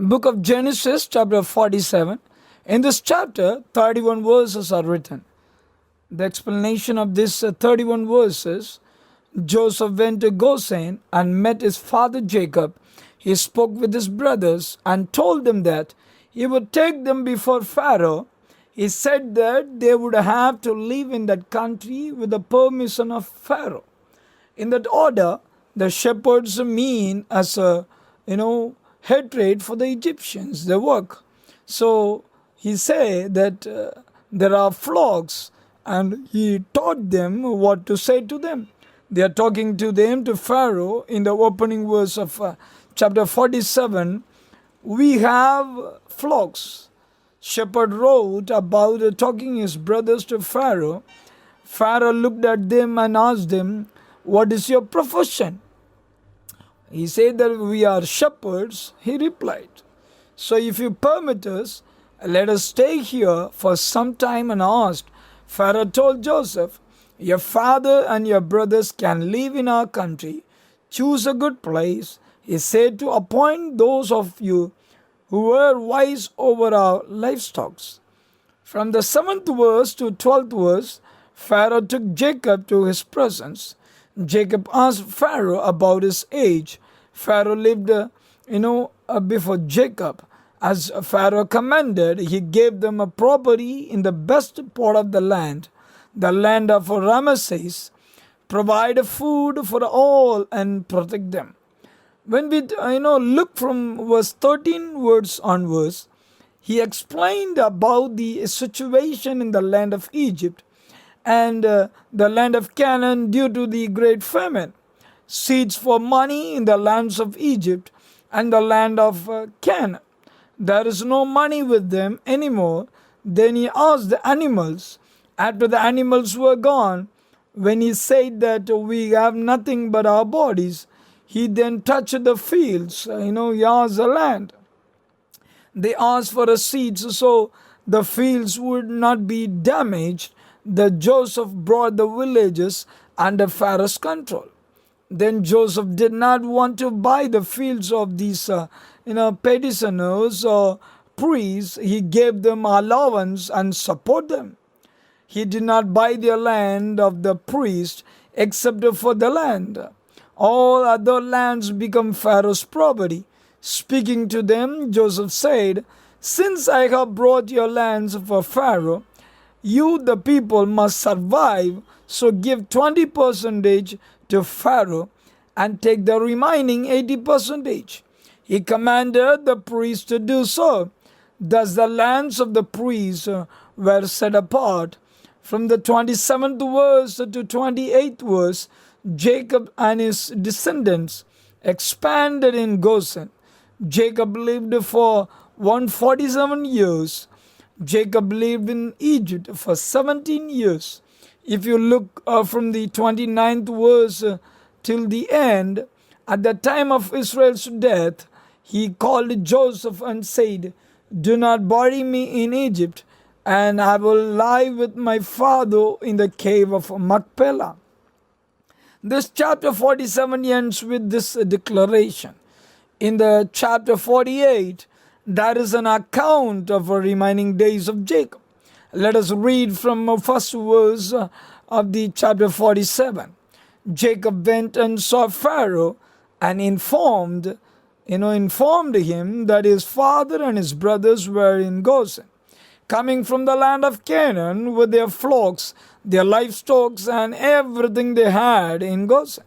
Book of Genesis, chapter 47. In this chapter, 31 verses are written. The explanation of these 31 verses: Joseph went to Goshen and met his father Jacob. He spoke with his brothers and told them that he would take them before Pharaoh. He said that they would have to live in that country with the permission of Pharaoh. In that order, the shepherds mean as a hatred for the Egyptians, their work. So he said that there are flocks, and he taught them what to say to them. They are talking to them, to Pharaoh. In the opening verse of chapter 47, we have flocks. Shepherd wrote about talking his brothers to Pharaoh. Pharaoh looked at them and asked them, "What is your profession?" He said that we are shepherds. He replied, "So if you permit us, let us stay here for some time and asked." Pharaoh told Joseph, "Your father and your brothers can live in our country. Choose a good place." He said to appoint those of you who were wise over our livestock. From the 7th verse to 12th verse, Pharaoh took Jacob to his presence. Jacob asked Pharaoh about his age. Pharaoh lived, before Jacob. As Pharaoh commanded, he gave them a property in the best part of the land of Ramesses, provide food for all and protect them. When we look from verse 13 words onwards, he explained about the situation in the land of Egypt and the land of Canaan due to the great famine, seeds for money in the lands of Egypt and the land of Canaan. There is no money with them anymore. Then he asked the animals, after the animals were gone, when he said that we have nothing but our bodies, he then touched the fields, he asked the land. They asked for a seeds so the fields would not be damaged. That Joseph brought the villages under Pharaoh's control. Then Joseph did not want to buy the fields of these petitioners or priests. He gave them allowance and support them. He did not buy the land of the priest except for the land. All other lands become Pharaoh's property. Speaking to them, Joseph said, "Since I have brought your lands for Pharaoh, you, the people, must survive, so give 20% to Pharaoh and take the remaining 80%. He commanded the priests to do so. Thus the lands of the priests were set apart. From the 27th verse to 28th verse, Jacob and his descendants expanded in Goshen. Jacob lived for 147 years. Jacob lived in Egypt for 17 years. If you look from the 29th verse till the end, at the time of Israel's death, he called Joseph and said, "Do not bury me in Egypt, and I will lie with my father in the cave of Machpelah." This chapter 47 ends with this declaration. In the chapter 48, there is an account of the remaining days of Jacob. Let us read from the first verse of the chapter 47. Jacob went and saw Pharaoh and informed him that his father and his brothers were in Goshen, coming from the land of Canaan with their flocks, their livestock, and everything they had in Goshen.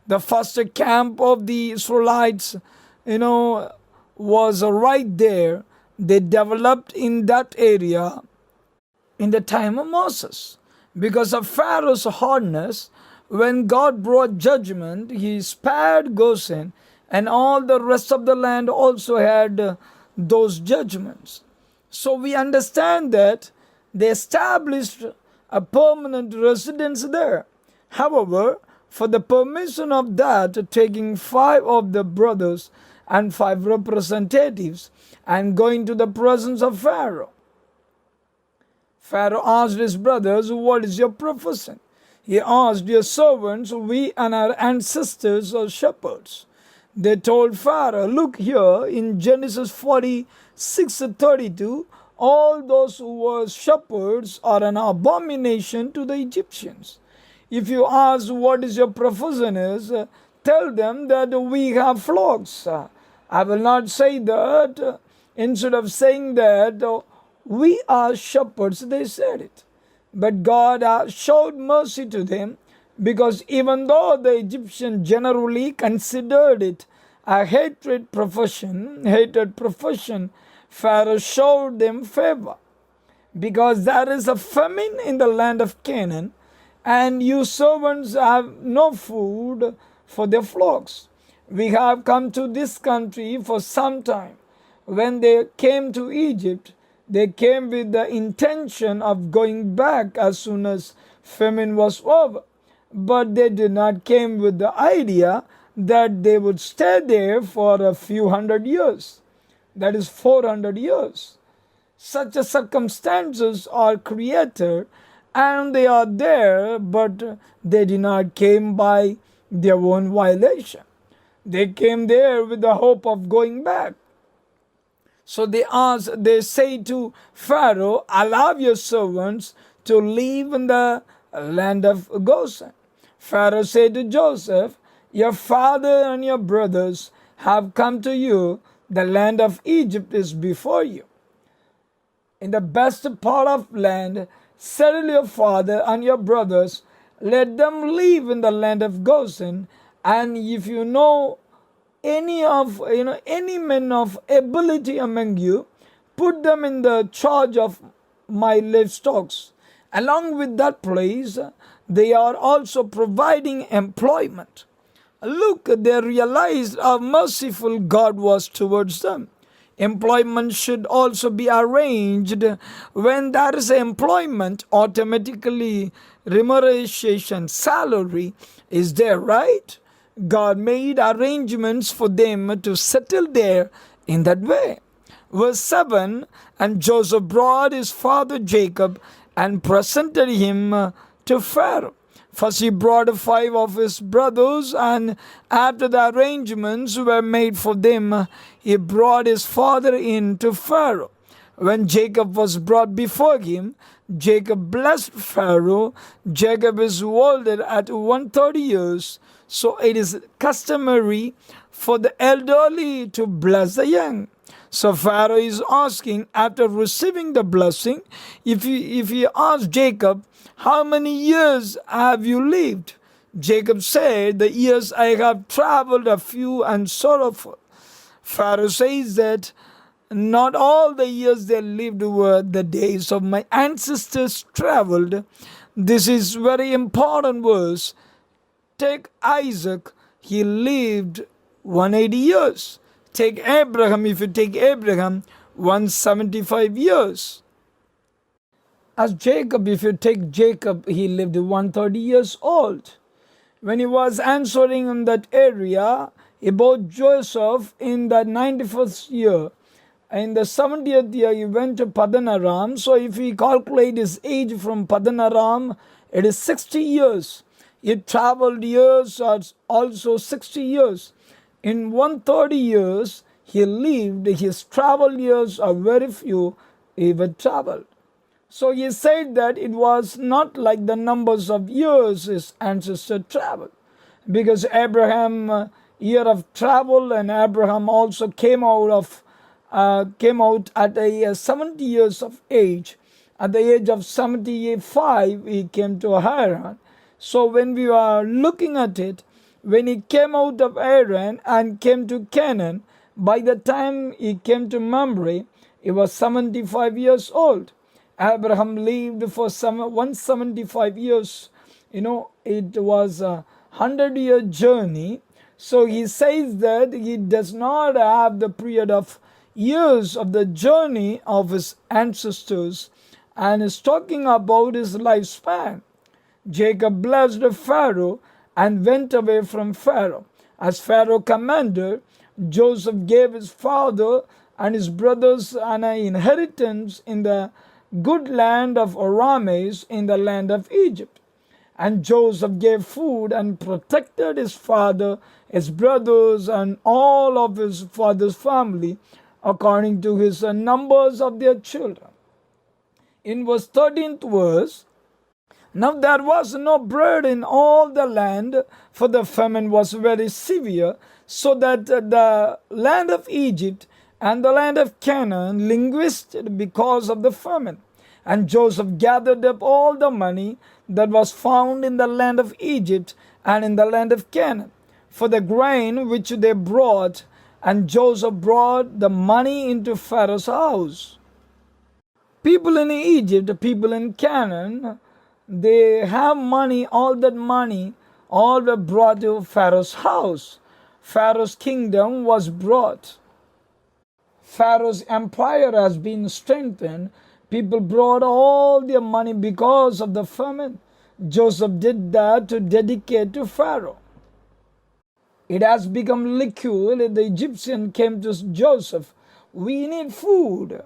The first camp of the Israelites, was right there. They developed in that area in the time of Moses. Because of Pharaoh's hardness, when God brought judgment, he spared Goshen, and all the rest of the land also had those judgments. So we understand that they established a permanent residence there. However, for the permission of that, taking 5 of the brothers and 5 representatives and going to the presence of Pharaoh. Pharaoh asked his brothers, "What is your profession?" He asked, "Your servants, we and our ancestors are shepherds." They told Pharaoh, look here in Genesis 46:32, all those who were shepherds are an abomination to the Egyptians. If you ask what is your profession is, tell them that we have flocks. I will not say that. Instead of saying that we are shepherds, they said it. But God showed mercy to them, because even though the Egyptians generally considered it a hated profession, Pharaoh showed them favor. Because there is a famine in the land of Canaan, and you servants have no food for their flocks. We have come to this country for some time. When they came to Egypt, they came with the intention of going back as soon as famine was over. But they did not came with the idea that they would stay there for a few hundred years. That is 400 years. Such a circumstances are created, and they are there, but they did not came by their own violation. They came there with the hope of going back. So they say to Pharaoh, allow your servants to live in the land of Goshen. Pharaoh said to Joseph, your father and your brothers have come to you. The land of Egypt is before you. In the best part of land, settle your father and your brothers. Let them live in the land of Goshen. And if you know any men of ability among you, put them in the charge of my livestock. Along with that place, they are also providing employment. Look, they realized how merciful God was towards them. Employment should also be arranged. When there is employment, automatically remuneration, salary is there, right? God made arrangements for them to settle there in that way. Verse 7, and Joseph brought his father Jacob and presented him to Pharaoh. First he brought 5 of his brothers, and after the arrangements were made for them, he brought his father in to Pharaoh. When Jacob was brought before him, Jacob blessed Pharaoh. Jacob is older at 130 years, so it is customary for the elderly to bless the young. So Pharaoh is asking, after receiving the blessing, if he asks Jacob, how many years have you lived? Jacob said, the years I have traveled are few and sorrowful. Pharaoh says that not all the years they lived were the days of my ancestors traveled. This is very important verse. Take Isaac, he lived 180 years. Take Abraham, if you take Abraham, 175 years. As Jacob, if you take Jacob, he lived 130 years old. When he was answering in that area about Joseph in the 91st year, in the 70th year, he went to Padan Aram. So if we calculate his age from Padan Aram, it is 60 years. He traveled years are also 60 years. In 130 years, he lived. His travel years are very few. He would travel. So he said that it was not like the numbers of years his ancestor traveled. Because Abraham, year of travel, and Abraham also came out at 70 years of age. At the age of 75, he came to Haran. So when we are looking at it, when he came out of Haran and came to Canaan, by the time he came to Mamre, he was 75 years old. Abraham lived for 175 years. It was a 100-year journey. So he says that he does not have the period of years of the journey of his ancestors, and is talking about his lifespan. Jacob blessed Pharaoh and went away from Pharaoh. As Pharaoh commanded, Joseph gave his father and his brothers an inheritance in the good land of Aramis in the land of Egypt. And Joseph gave food and protected his father, his brothers, and all of his father's family according to his numbers of their children. In verse 13th verse, now there was no bread in all the land, for the famine was very severe, so that the land of Egypt and the land of Canaan languished because of the famine. And Joseph gathered up all the money that was found in the land of Egypt and in the land of Canaan, for the grain which they brought, and Joseph brought the money into Pharaoh's house. People in Egypt, people in Canaan, they have money, all that money, all were brought to Pharaoh's house. Pharaoh's kingdom was brought. Pharaoh's empire has been strengthened. People brought all their money because of the famine. Joseph did that to dedicate to Pharaoh. It has become liquid. The Egyptian came to Joseph. We need food.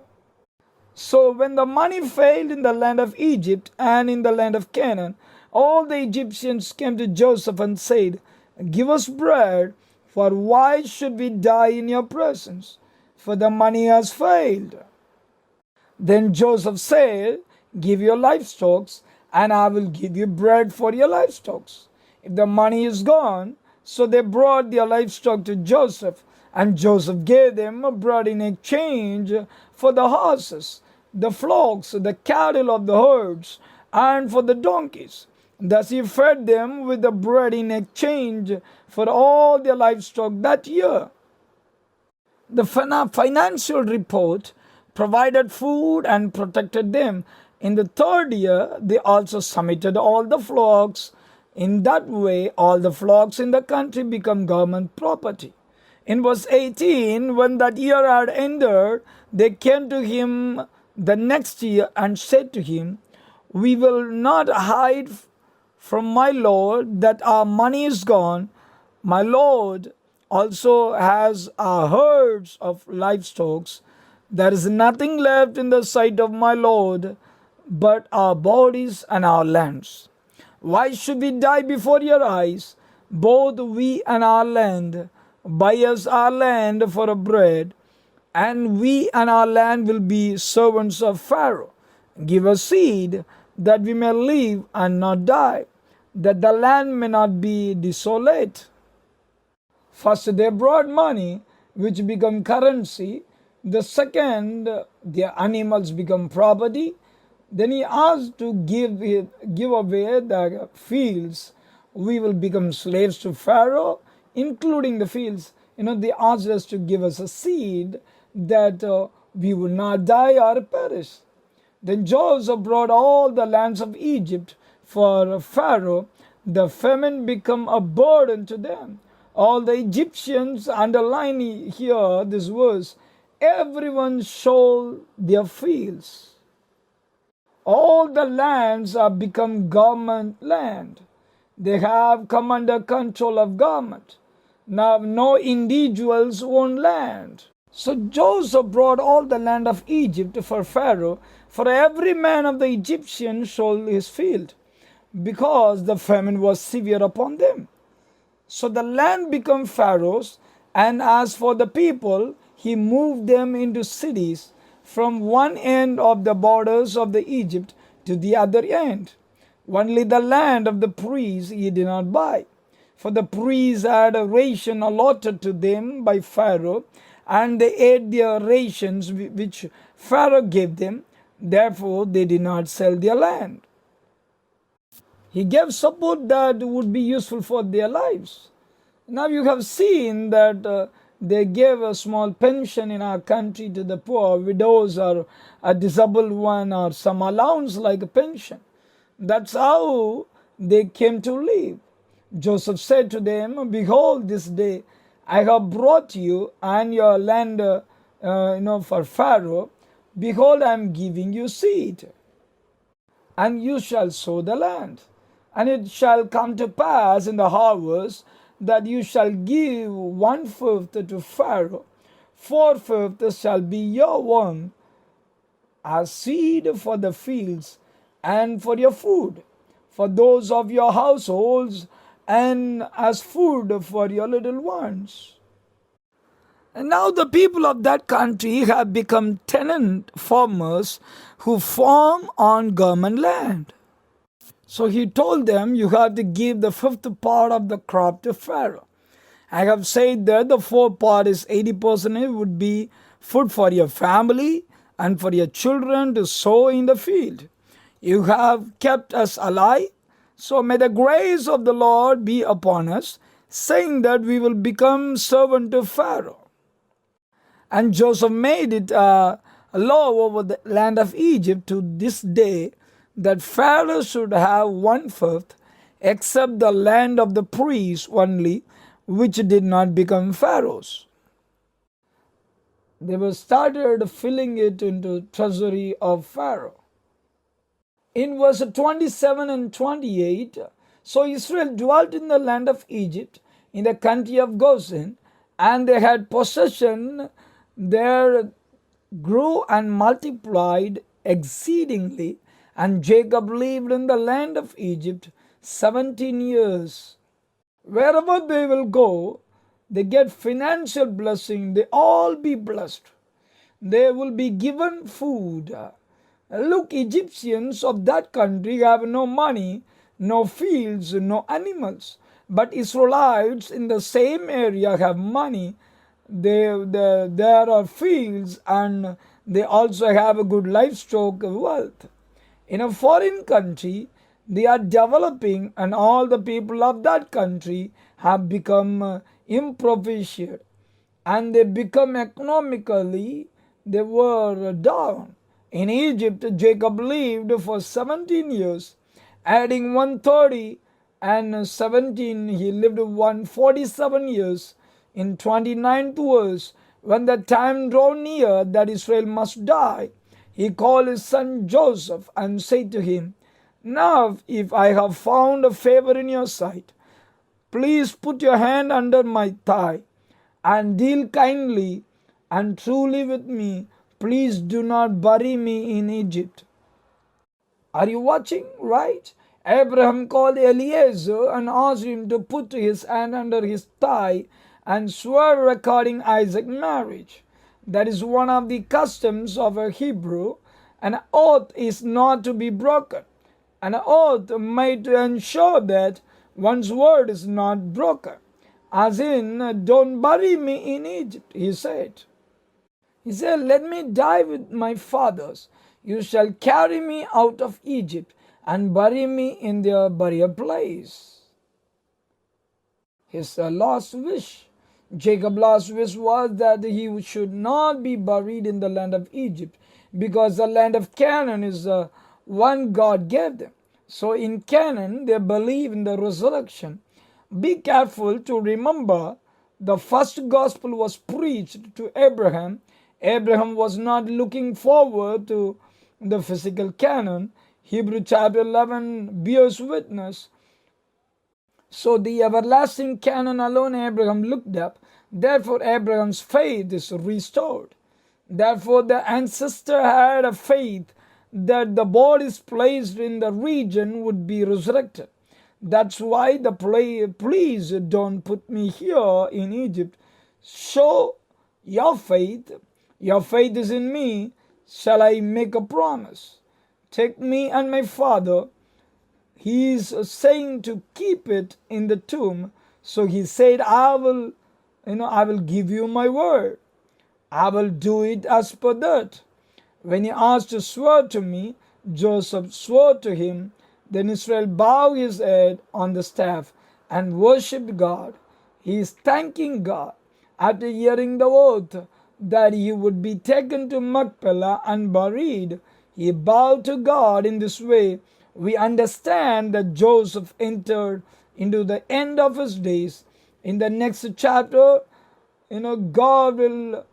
So when the money failed in the land of Egypt and in the land of Canaan, all the Egyptians came to Joseph and said, give us bread, for why should we die in your presence? For the money has failed. Then Joseph said, give your livestock, and I will give you bread for your livestock. If the money is gone, so they brought their livestock to Joseph, and Joseph gave them bread in exchange for the horses, the flocks, the cattle of the herds, and for the donkeys. Thus he fed them with the bread in exchange for all their livestock that year. The financial report provided food and protected them. In the third year, they also submitted all the flocks. In that way, all the flocks in the country become government property. In verse 18, when that year had ended, they came to him the next year and said to him, we will not hide from my Lord that our money is gone. My Lord also has herds of livestock. There is nothing left in the sight of my Lord but our bodies and our lands. Why should we die before your eyes, both we and our land? Buy us our land for a bread, and we and our land will be servants of Pharaoh. Give us seed, that we may live and not die, that the land may not be desolate. First they brought money, which become currency. The second, their animals become property. Then he asked to give away the fields. We will become slaves to Pharaoh, including the fields. They asked us to give us a seed that we will not die or perish. Then Joseph brought all the lands of Egypt for Pharaoh. The famine became a burden to them. All the Egyptians, underline here this verse, everyone sold their fields. All the lands have become government land. They have come under control of government. Now no individuals own land. So Joseph brought all the land of Egypt for Pharaoh, for every man of the Egyptians sold his field, because the famine was severe upon them. So the land became Pharaoh's, and as for the people, he moved them into cities from one end of the borders of the Egypt to the other end. Only the land of the priests he did not buy, for the priests had a ration allotted to them by Pharaoh, and they ate their rations which Pharaoh gave them. Therefore they did not sell their land. He gave support that would be useful for their lives. Now you have seen that they gave a small pension in our country to the poor, widows or a disabled one, or some allowance like a pension. That's how they came to live. Joseph said to them, behold, this day I have brought you and your land for Pharaoh. Behold, I am giving you seed, and you shall sow the land. And it shall come to pass in the harvest that you shall give 1/5 to Pharaoh. 4/5 shall be your own as seed for the fields and for your food. for those of your households and as food for your little ones. And now the people of that country have become tenant farmers who farm on government land. So he told them, you have to give the fifth part of the crop to Pharaoh. I have said that the fourth part is 80% would be food for your family and for your children to sow in the field. You have kept us alive, so may the grace of the Lord be upon us, saying that we will become servant to Pharaoh. And Joseph made it a law over the land of Egypt to this day that Pharaoh should have 1/5, except the land of the priests only, which did not become Pharaoh's. They were started filling it into treasury of Pharaoh. In verse 27 and 28, so Israel dwelt in the land of Egypt, in the country of Goshen, and they had possession there, grew and multiplied exceedingly, and Jacob lived in the land of Egypt 17 years. Wherever they will go, they get financial blessing. They all be blessed. They will be given food. Look, Egyptians of that country have no money, no fields, no animals. But Israelites in the same area have money. There are fields, and they also have a good livestock wealth. In a foreign country, they are developing, and all the people of that country have become impoverished, and they become economically, they were down. In Egypt, Jacob lived for 17 years, adding 130 and 17, he lived 147 years. In 29th verse, when the time drew near that Israel must die, he called his son Joseph and said to him, now if I have found a favor in your sight, please put your hand under my thigh and deal kindly and truly with me. Please do not bury me in Egypt. Are you watching? Right? Abraham called Eliezer and asked him to put his hand under his thigh and swear regarding Isaac's marriage. That is one of the customs of a Hebrew. An oath is not to be broken. An oath made to ensure that one's word is not broken. As in, don't bury me in Egypt, he said. He said, let me die with my fathers. You shall carry me out of Egypt and bury me in their burial place. His last wish. Jacob's last wish was that he should not be buried in the land of Egypt, because the land of Canaan is the one God gave them. So in Canaan, they believe in the resurrection. Be careful to remember the first gospel was preached to Abraham. Abraham was not looking forward to the physical Canaan. Hebrew chapter 11 bears witness. So the everlasting Canaan alone Abraham looked up. Therefore Abraham's faith is restored. Therefore the ancestor had a faith that the bodies placed in the region would be resurrected. That's why the please don't put me here in Egypt. Show your faith. Your faith is in me. Shall I make a promise? Take me and my father. He is saying to keep it in the tomb. So he said, I will give you my word. I will do it as per that. When he asked to swear to me, Joseph swore to him. Then Israel bowed his head on the staff and worshipped God. He is thanking God. After hearing the oath that he would be taken to Machpelah and buried, he bowed to God in this way. We understand that Joseph entered into the end of his days. In the next chapter, God will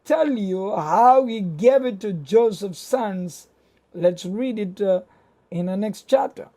tell you how he gave it to Joseph's sons. Let's read it in the next chapter.